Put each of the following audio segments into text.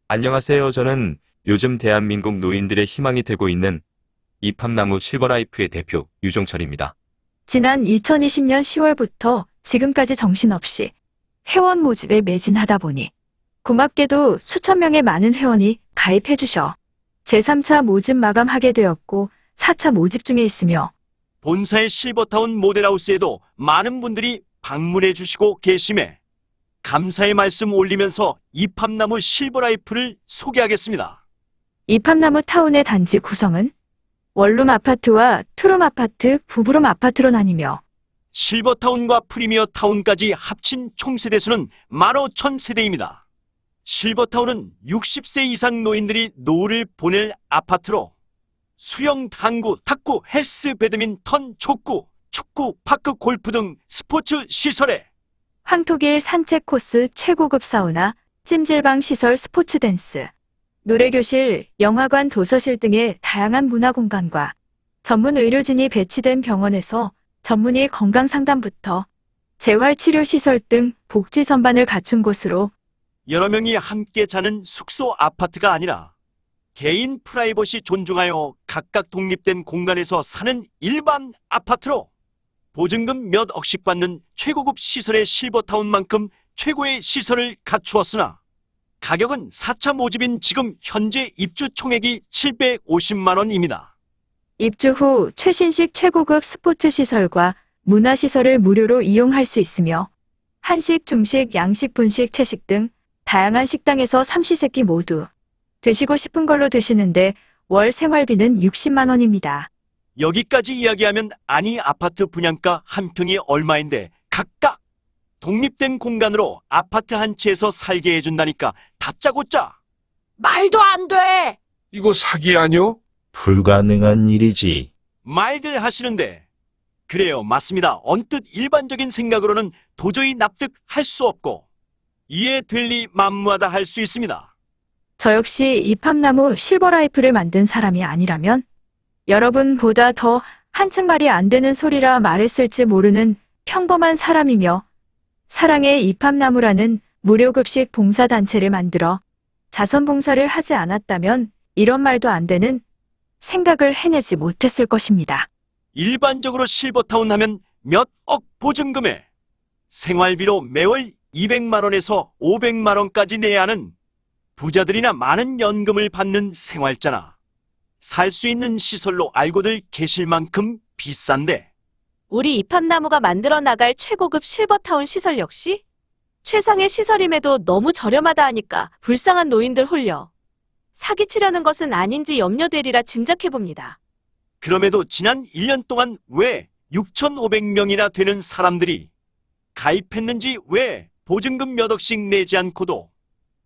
안녕하세요. 저는 요즘 대한민국 노인들의 희망이 되고 있는 이팝나무 실버라이프의 대표 유종철입니다. 지난 2020년 10월부터 지금까지 정신없이 회원 모집에 매진하다 보니 고맙게도 수천 명의 많은 회원이 가입해 주셔 제3차 모집 마감하게 되었고 4차 모집 중에 있으며 본사의 실버타운 모델하우스에도 많은 분들이 방문해 주시고 계심에 감사의 말씀 올리면서 이팝나무 실버라이프를 소개하겠습니다. 이팝나무 타운의 단지 구성은 원룸 아파트와 투룸 아파트, 부부룸 아파트로 나뉘며 실버타운과 프리미어 타운까지 합친 총세대수는 15,000세대입니다. 실버타운은 60세 이상 노인들이 노후를 보낼 아파트로 수영, 당구, 탁구, 헬스, 배드민턴, 족구, 축구, 파크, 골프 등 스포츠 시설에 황토길 산책 코스, 최고급 사우나, 찜질방 시설, 스포츠 댄스, 노래교실, 영화관, 도서실 등의 다양한 문화 공간과 전문 의료진이 배치된 병원에서 전문의 건강 상담부터 재활치료 시설 등 복지 전반을 갖춘 곳으로 여러 명이 함께 자는 숙소 아파트가 아니라 개인 프라이버시 존중하여 각각 독립된 공간에서 사는 일반 아파트로 보증금 몇 억씩 받는 최고급 시설의 실버타운만큼 최고의 시설을 갖추었으나 가격은 4차 모집인 지금 현재 입주 총액이 750만 원입니다. 입주 후 최신식 최고급 스포츠 시설과 문화 시설을 무료로 이용할 수 있으며 한식, 중식, 양식, 분식, 채식 등 다양한 식당에서 삼시세끼 모두 드시고 싶은 걸로 드시는데 월 생활비는 60만 원입니다. 여기까지 이야기하면 아니 아파트 분양가 한 평이 얼마인데 각각 독립된 공간으로 아파트 한 채에서 살게 해준다니까 다짜고짜 말도 안 돼! 이거 사기 아뇨? 불가능한 일이지. 말들 하시는데 그래요, 맞습니다. 언뜻 일반적인 생각으로는 도저히 납득할 수 없고 이해될 리 만무하다 할 수 있습니다. 저 역시 이팝나무 실버라이프를 만든 사람이 아니라면 여러분보다 더 한층 말이 안 되는 소리라 말했을지 모르는 평범한 사람이며 사랑의 이팝나무라는 무료급식 봉사단체를 만들어 자선봉사를 하지 않았다면 이런 말도 안 되는 생각을 해내지 못했을 것입니다. 일반적으로 실버타운 하면 몇 억 보증금에 생활비로 매월 200만 원에서 500만 원까지 내야 하는 부자들이나 많은 연금을 받는 생활자나 살 수 있는 시설로 알고들 계실 만큼 비싼데 우리 이팝나무가 만들어 나갈 최고급 실버타운 시설 역시 최상의 시설임에도 너무 저렴하다 하니까 불쌍한 노인들 홀려 사기치려는 것은 아닌지 염려되리라 짐작해봅니다. 그럼에도 지난 1년 동안 왜 6,500명이나 되는 사람들이 가입했는지, 왜 보증금 몇 억씩 내지 않고도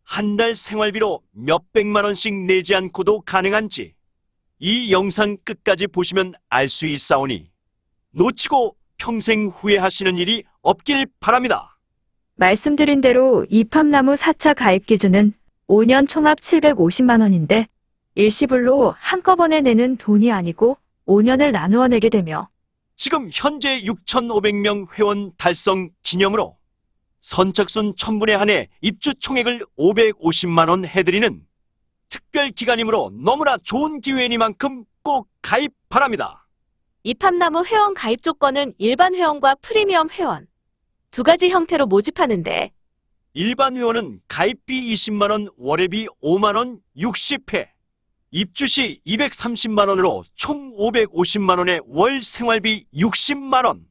한 달 생활비로 몇백만 원씩 내지 않고도 가능한지 이 영상 끝까지 보시면 알 수 있사오니 놓치고 평생 후회하시는 일이 없길 바랍니다. 말씀드린 대로 이팝나무 4차 가입 기준은 5년 총합 750만 원인데 일시불로 한꺼번에 내는 돈이 아니고 5년을 나누어 내게 되며 지금 현재 6,500명 회원 달성 기념으로 선착순 1000분에 한해 입주 총액을 550만 원 해드리는 특별 기간이므로 너무나 좋은 기회이니만큼 꼭 가입 바랍니다. 이팝나무 회원 가입 조건은 일반 회원과 프리미엄 회원 두 가지 형태로 모집하는데 일반 회원은 가입비 20만 원, 월회비 5만 원, 60회. 입주 시 230만 원으로 총 550만 원의 월 생활비 60만 원.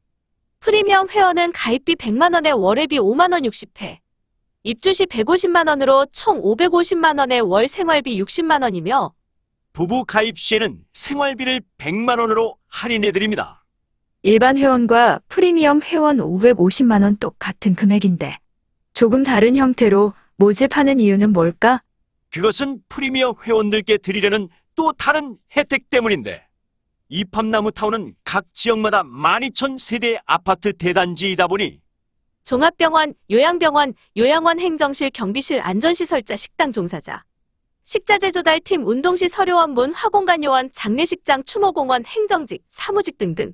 프리미엄 회원은 가입비 100만 원에 월회비 5만 원 60회. 입주 시 150만 원으로 총 550만 원의 월 생활비 60만 원이며 부부 가입 시에는 생활비를 100만 원으로 할인해 드립니다. 일반 회원과 프리미엄 회원 550만 원 똑같은 금액인데 조금 다른 형태로 모집하는 이유는 뭘까? 그것은 프리미엄 회원들께 드리려는 또 다른 혜택 때문인데 이팝나무 타운은 각 지역마다 12,000세대 아파트 대단지이다 보니 종합병원, 요양병원, 요양원 행정실, 경비실, 안전시설자, 식당 종사자, 식자재 조달팀, 운동시, 서류원문, 화공간 요원, 장례식장, 추모공원, 행정직, 사무직 등등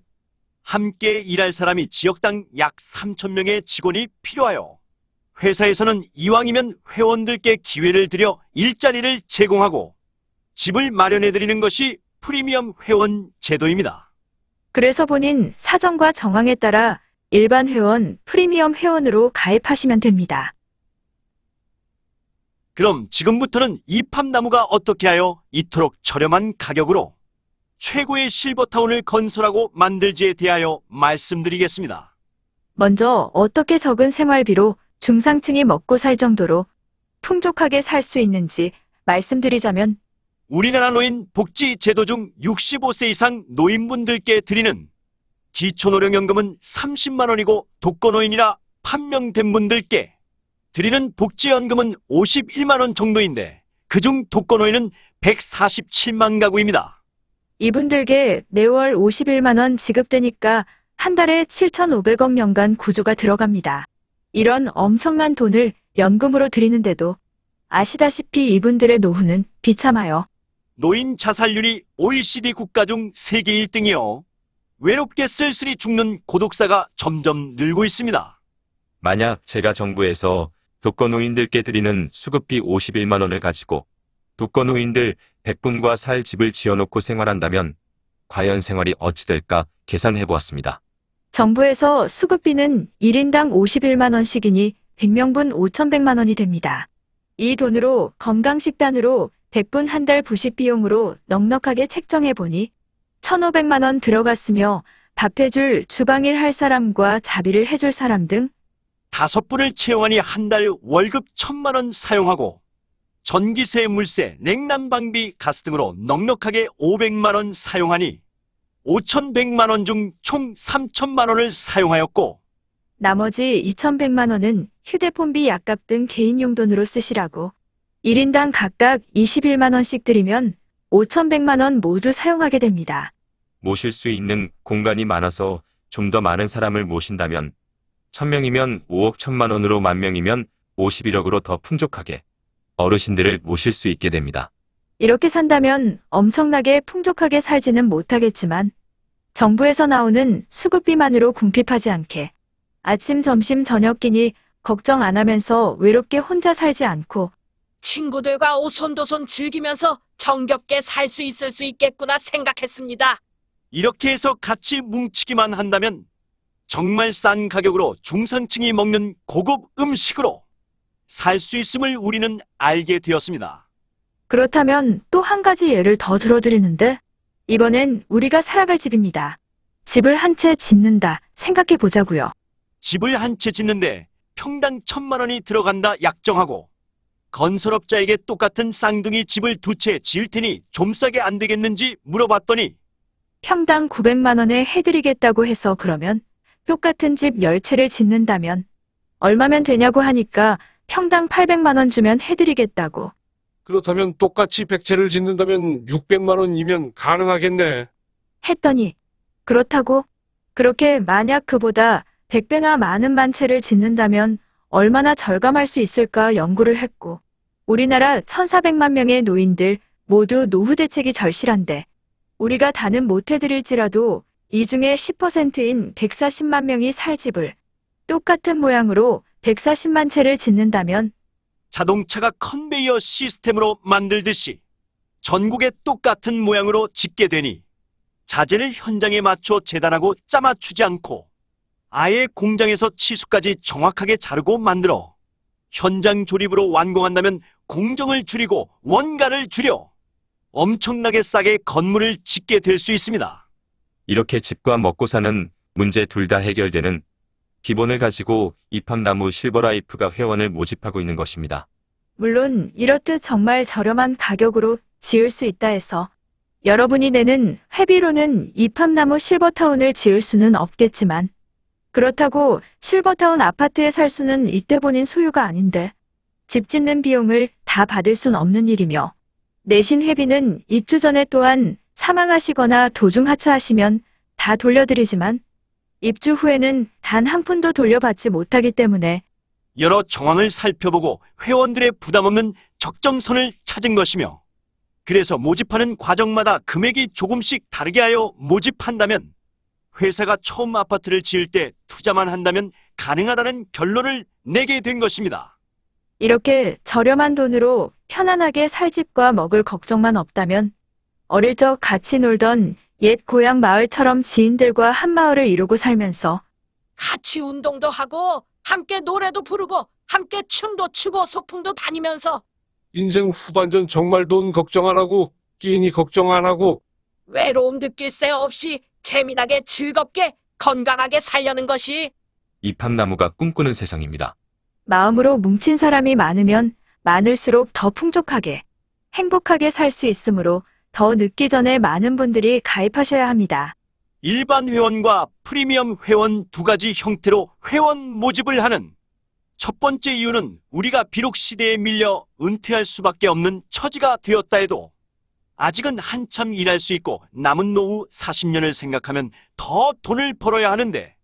함께 일할 사람이 지역당 약 3,000명의 직원이 필요하여 회사에서는 이왕이면 회원들께 기회를 드려 일자리를 제공하고 집을 마련해 드리는 것이 프리미엄 회원 제도입니다. 그래서 본인 사정과 정황에 따라 일반 회원, 프리미엄 회원으로 가입하시면 됩니다. 그럼 지금부터는 이팝나무가 어떻게 하여 이토록 저렴한 가격으로 최고의 실버타운을 건설하고 만들지에 대하여 말씀드리겠습니다. 먼저 어떻게 적은 생활비로 중상층이 먹고 살 정도로 풍족하게 살 수 있는지 말씀드리자면 우리나라 노인 복지 제도 중 65세 이상 노인분들께 드리는 기초노령연금은 30만 원이고 독거노인이라 판명된 분들께 드리는 복지연금은 51만 원 정도인데 그중 독거노인은 147만 가구입니다. 이분들께 매월 51만 원 지급되니까 한 달에 7,500억 년간 구조가 들어갑니다. 이런 엄청난 돈을 연금으로 드리는데도 아시다시피 이분들의 노후는 비참하여 노인 자살률이 OECD 국가 중 세계 1등이요. 외롭게 쓸쓸히 죽는 고독사가 점점 늘고 있습니다. 만약 제가 정부에서 독거노인들께 드리는 수급비 51만 원을 가지고 독거노인들 100분과 살 집을 지어놓고 생활한다면 과연 생활이 어찌 될까 계산해 보았습니다. 정부에서 수급비는 1인당 51만 원씩이니 100명분 5,100만 원이 됩니다. 이 돈으로 건강식단으로 100분 한 달 부식 비용으로 넉넉하게 책정해 보니 1,500만 원 들어갔으며 밥해줄 주방일 할 사람과 자비를 해줄 사람 등 5분을 채용하니 한 달 월급 1,000만 원 사용하고 전기세, 물세, 냉난방비, 가스 등으로 넉넉하게 500만 원 사용하니 5,100만 원 중 총 3,000만 원을 사용하였고 나머지 2,100만 원은 휴대폰비, 약값 등 개인 용돈으로 쓰시라고 1인당 각각 21만 원씩 드리면 5,100만 원 모두 사용하게 됩니다. 모실 수 있는 공간이 많아서 좀 더 많은 사람을 모신다면 1,000명이면 5억 1,000만 원으로 10,000명이면 51억으로 더 풍족하게 어르신들을 모실 수 있게 됩니다. 이렇게 산다면 엄청나게 풍족하게 살지는 못하겠지만 정부에서 나오는 수급비만으로 궁핍하지 않게 아침, 점심, 저녁 끼니 걱정 안 하면서 외롭게 혼자 살지 않고 친구들과 오손도손 즐기면서 정겹게 살 수 있을 수 있겠구나 생각했습니다. 이렇게 해서 같이 뭉치기만 한다면 정말 싼 가격으로 중산층이 먹는 고급 음식으로 살 수 있음을 우리는 알게 되었습니다. 그렇다면 또 한 가지 예를 더 들어드리는데 이번엔 우리가 살아갈 집입니다. 집을 한 채 짓는다 생각해 보자고요. 집을 한 채 짓는데 평당 1,000만 원이 들어간다 약정하고 건설업자에게 똑같은 쌍둥이 집을 2채 지을 테니 좀 싸게 안 되겠는지 물어봤더니 평당 900만 원에 해드리겠다고 해서 그러면 똑같은 집 10채를 짓는다면 얼마면 되냐고 하니까 평당 800만 원 주면 해드리겠다고. 그렇다면 똑같이 100채를 짓는다면 600만 원이면 가능하겠네. 했더니 그렇다고 그렇게 만약 그보다 100배나 많은 만채를 짓는다면 얼마나 절감할 수 있을까 연구를 했고 우리나라 1,400만 명의 노인들 모두 노후 대책이 절실한데 우리가 다는 못 해드릴지라도 이 중에 10%인 140만 명이 살 집을 똑같은 모양으로 140만 채를 짓는다면 자동차가 컨베이어 시스템으로 만들듯이 전국에 똑같은 모양으로 짓게 되니 자재를 현장에 맞춰 재단하고 짜맞추지 않고 아예 공장에서 치수까지 정확하게 자르고 만들어 현장 조립으로 완공한다면 공정을 줄이고 원가를 줄여 엄청나게 싸게 건물을 짓게 될 수 있습니다. 이렇게 집과 먹고 사는 문제 둘 다 해결되는 기본을 가지고 이팝나무 실버라이프가 회원을 모집하고 있는 것입니다. 물론 이렇듯 정말 저렴한 가격으로 지을 수 있다 해서 여러분이 내는 회비로는 이팝나무 실버타운을 지을 수는 없겠지만 그렇다고 실버타운 아파트에 살 수는 이때 본인 소유가 아닌데 집 짓는 비용을 다 받을 순 없는 일이며 내신 회비는 입주 전에 또한 사망하시거나 도중 하차하시면 다 돌려드리지만 입주 후에는 단 한 푼도 돌려받지 못하기 때문에 여러 정황을 살펴보고 회원들의 부담 없는 적정선을 찾은 것이며 그래서 모집하는 과정마다 금액이 조금씩 다르게 하여 모집한다면 회사가 처음 아파트를 지을 때 투자만 한다면 가능하다는 결론을 내게 된 것입니다. 이렇게 저렴한 돈으로 편안하게 살 집과 먹을 걱정만 없다면 어릴 적 같이 놀던 옛 고향 마을처럼 지인들과 한 마을을 이루고 살면서 같이 운동도 하고 함께 노래도 부르고 함께 춤도 추고 소풍도 다니면서 인생 후반전 정말 돈 걱정 안 하고 끼니 걱정 안 하고 외로움 느낄 새 없이 재미나게 즐겁게 건강하게 살려는 것이 이팝나무가 꿈꾸는 세상입니다. 마음으로 뭉친 사람이 많으면 많을수록 더 풍족하게, 행복하게 살 수 있으므로 더 늦기 전에 많은 분들이 가입하셔야 합니다. 일반 회원과 프리미엄 회원 두 가지 형태로 회원 모집을 하는 첫 번째 이유는 우리가 비록 시대에 밀려 은퇴할 수밖에 없는 처지가 되었다 해도 아직은 한참 일할 수 있고 남은 노후 40년을 생각하면 더 돈을 벌어야 하는데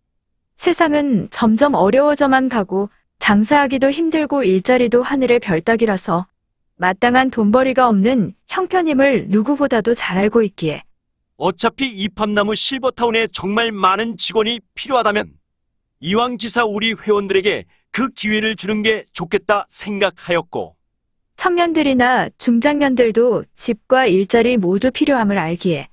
세상은 점점 어려워져만 가고 장사하기도 힘들고 일자리도 하늘의 별따기라서 마땅한 돈벌이가 없는 형편임을 누구보다도 잘 알고 있기에 어차피 이팝나무 실버타운에 정말 많은 직원이 필요하다면 이왕지사 우리 회원들에게 그 기회를 주는 게 좋겠다 생각하였고 청년들이나 중장년들도 집과 일자리 모두 필요함을 알기에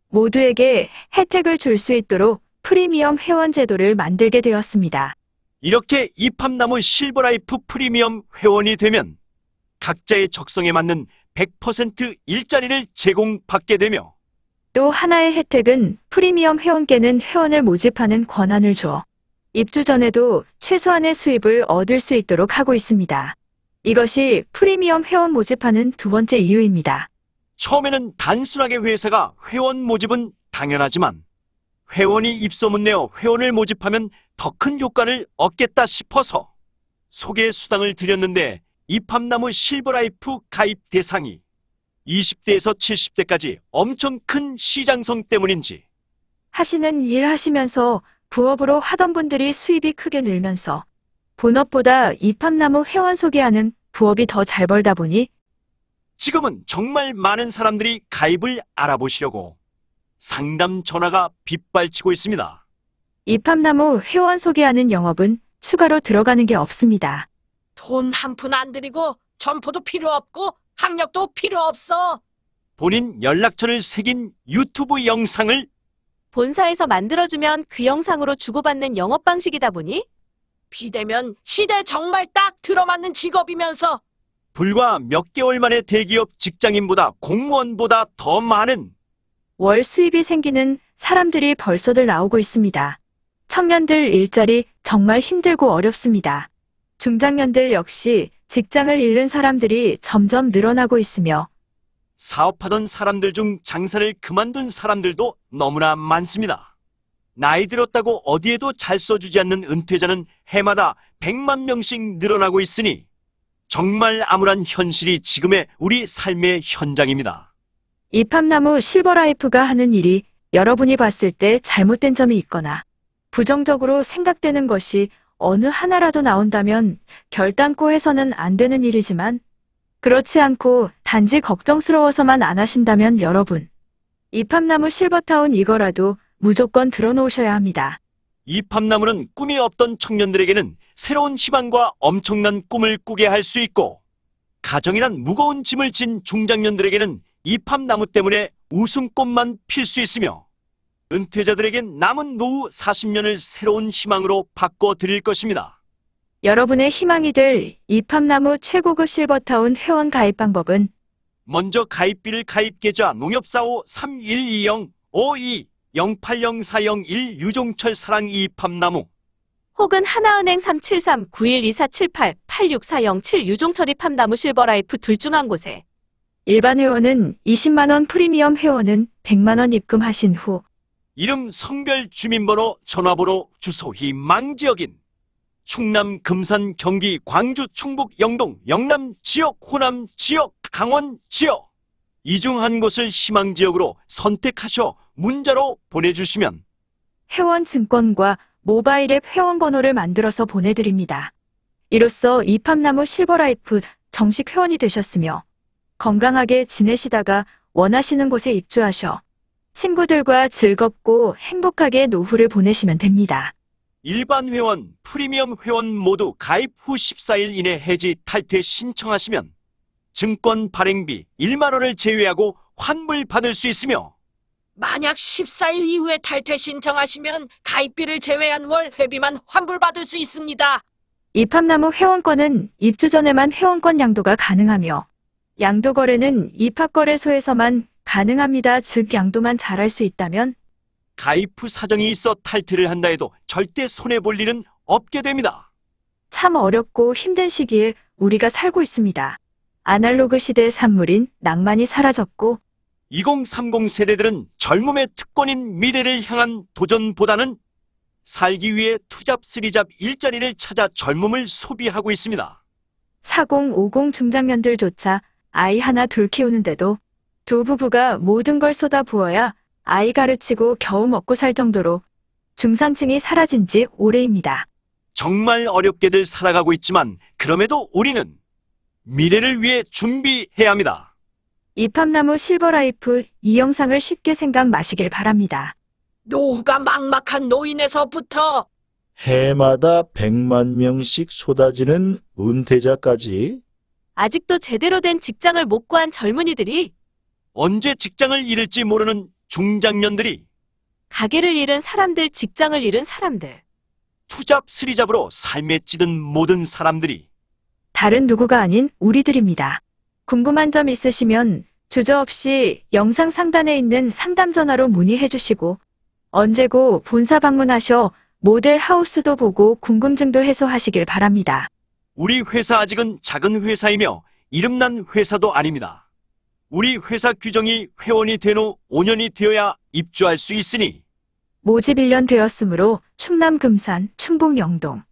모두에게 혜택을 줄 수 있도록 프리미엄 회원 제도를 만들게 되었습니다. 이렇게 이팝나무 실버라이프 프리미엄 회원이 되면 각자의 적성에 맞는 100% 일자리를 제공받게 되며 또 하나의 혜택은 프리미엄 회원께는 회원을 모집하는 권한을 줘 입주 전에도 최소한의 수입을 얻을 수 있도록 하고 있습니다. 이것이 프리미엄 회원 모집하는 두 번째 이유입니다. 처음에는 단순하게 회사가 회원 모집은 당연하지만 회원이 입소문 내어 회원을 모집하면 더 큰 효과를 얻겠다 싶어서 소개 수당을 드렸는데 이팝나무 실버라이프 가입 대상이 20대에서 70대까지 엄청 큰 시장성 때문인지 하시는 일 하시면서 부업으로 하던 분들이 수입이 크게 늘면서 본업보다 이팝나무 회원 소개하는 부업이 더 잘 벌다 보니 지금은 정말 많은 사람들이 가입을 알아보시려고 상담 전화가 빗발치고 있습니다. 이팝나무 회원 소개하는 영업은 추가로 들어가는 게 없습니다. 돈 한 푼 안 들이고 점포도 필요 없고 학력도 필요 없어. 본인 연락처를 새긴 유튜브 영상을 본사에서 만들어주면 그 영상으로 주고받는 영업 방식이다 보니 비대면 시대 정말 딱 들어맞는 직업이면서 불과 몇 개월 만에 대기업 직장인보다 공무원보다 더 많은 월 수입이 생기는 사람들이 벌써들 나오고 있습니다. 청년들 일자리 정말 힘들고 어렵습니다. 중장년들 역시 직장을 잃는 사람들이 점점 늘어나고 있으며 사업하던 사람들 중 장사를 그만둔 사람들도 너무나 많습니다. 나이 들었다고 어디에도 잘 써주지 않는 은퇴자는 해마다 100만 명씩 늘어나고 있으니 정말 암울한 현실이 지금의 우리 삶의 현장입니다. 이팝나무 실버라이프가 하는 일이 여러분이 봤을 때 잘못된 점이 있거나 부정적으로 생각되는 것이 어느 하나라도 나온다면 결단코 해서는 안 되는 일이지만 그렇지 않고 단지 걱정스러워서만 안 하신다면 여러분 이팝나무 실버타운 이거라도 무조건 들어놓으셔야 합니다. 이팝나무는 꿈이 없던 청년들에게는 새로운 희망과 엄청난 꿈을 꾸게 할 수 있고 가정이란 무거운 짐을 진 중장년들에게는 이팝나무 때문에 웃음꽃만 필 수 있으며 은퇴자들에겐 남은 노후 40년을 새로운 희망으로 바꿔드릴 것입니다. 여러분의 희망이 될 이팝나무 최고급 실버타운 회원 가입 방법은 먼저 가입비를 가입계좌 농협사호 3120-52-080401 유종철 사랑 이팝나무 혹은 하나은행 373-912478-86407 유종철이 팝나무 실버라이프 둘 중 한 곳에 일반 회원은 20만원 프리미엄 회원은 100만원 입금하신 후 이름, 성별, 주민번호, 전화번호, 주소, 희망지역인 충남, 금산, 경기, 광주, 충북, 영동, 영남 지역, 호남 지역, 강원 지역 이 중 한 곳을 희망지역으로 선택하셔 문자로 보내주시면 회원 증권과 모바일 앱 회원 번호를 만들어서 보내드립니다. 이로써 이팝나무 실버라이프 정식 회원이 되셨으며 건강하게 지내시다가 원하시는 곳에 입주하셔 친구들과 즐겁고 행복하게 노후를 보내시면 됩니다. 일반 회원, 프리미엄 회원 모두 가입 후 14일 이내 해지 탈퇴 신청하시면 증권 발행비 1만 원을 제외하고 환불받을 수 있으며 만약 14일 이후에 탈퇴 신청하시면 가입비를 제외한 월 회비만 환불받을 수 있습니다. 입합나무 회원권은 입주 전에만 회원권 양도가 가능하며 양도 거래는 입합거래소에서만 가능합니다. 즉 양도만 잘할 수 있다면 가입 후 사정이 있어 탈퇴를 한다 해도 절대 손해볼 일은 없게 됩니다. 참 어렵고 힘든 시기에 우리가 살고 있습니다. 아날로그 시대의 산물인 낭만이 사라졌고 2030 세대들은 젊음의 특권인 미래를 향한 도전보다는 살기 위해 투잡, 쓰리잡 일자리를 찾아 젊음을 소비하고 있습니다. 40, 50 중장년들조차 아이 하나 둘 키우는데도 두 부부가 모든 걸 쏟아부어야 아이 가르치고 겨우 먹고 살 정도로 중산층이 사라진 지 오래입니다. 정말 어렵게들 살아가고 있지만 그럼에도 우리는 미래를 위해 준비해야 합니다. 입합나무 실버라이프 이 영상을 쉽게 생각 마시길 바랍니다. 노후가 막막한 노인에서부터 해마다 100만 명씩 쏟아지는 은퇴자까지 아직도 제대로 된 직장을 못 구한 젊은이들이, 언제 직장을 잃을지 모르는 중장년들이 가게를 잃은 사람들, 직장을 잃은 사람들. 투잡, 쓰리잡으로 삶에 찌든 모든 사람들이 다른 누구가 아닌 우리들입니다. 궁금한 점 있으시면 주저없이 영상 상단에 있는 상담 전화로 문의해 주시고 언제고 본사 방문하셔 모델 하우스도 보고 궁금증도 해소하시길 바랍니다. 우리 회사 아직은 작은 회사이며 이름난 회사도 아닙니다. 우리 회사 규정이 회원이 된 후 5년이 되어야 입주할 수 있으니 모집 1년 되었으므로 충남 금산, 충북 영동,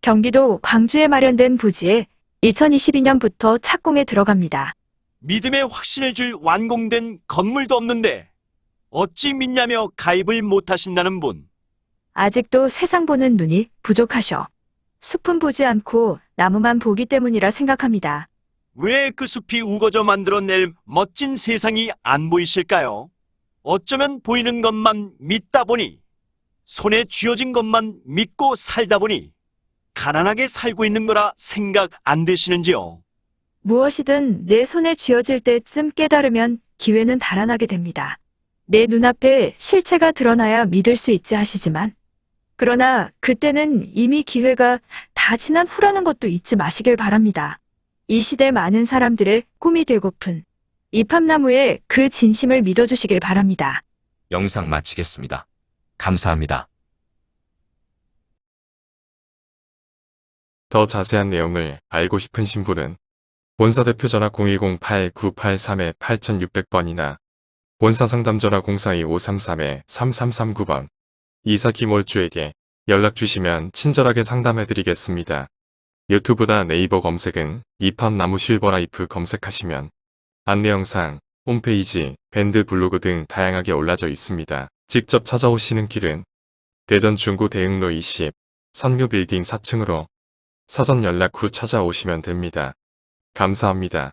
경기도 광주에 마련된 부지에 2022년부터 착공에 들어갑니다. 믿음의 확신을 줄 완공된 건물도 없는데 어찌 믿냐며 가입을 못하신다는 분. 아직도 세상 보는 눈이 부족하셔. 숲은 보지 않고 나무만 보기 때문이라 생각합니다. 왜 그 숲이 우거져 만들어낼 멋진 세상이 안 보이실까요? 어쩌면 보이는 것만 믿다 보니, 손에 쥐어진 것만 믿고 살다 보니 가난하게 살고 있는 거라 생각 안 되시는지요? 무엇이든 내 손에 쥐어질 때쯤 깨달으면 기회는 달아나게 됩니다. 내 눈앞에 실체가 드러나야 믿을 수 있지 하시지만 그러나 그때는 이미 기회가 다 지난 후라는 것도 잊지 마시길 바랍니다. 이 시대 많은 사람들의 꿈이 되고픈 입합나무의 그 진심을 믿어주시길 바랍니다. 영상 마치겠습니다. 감사합니다. 더 자세한 내용을 알고 싶으신 분은 본사 대표 전화 010-8983-8600번이나 본사 상담 전화 042-533-3339번 이사 김월주에게 연락 주시면 친절하게 상담해 드리겠습니다. 유튜브나 네이버 검색은 입합나무 실버라이프 검색하시면 안내 영상, 홈페이지, 밴드 블로그 등 다양하게 올라져 있습니다. 직접 찾아오시는 길은 대전 중구 대흥로 20, 선묘 빌딩 4층으로 사전 연락 후 찾아오시면 됩니다. 감사합니다.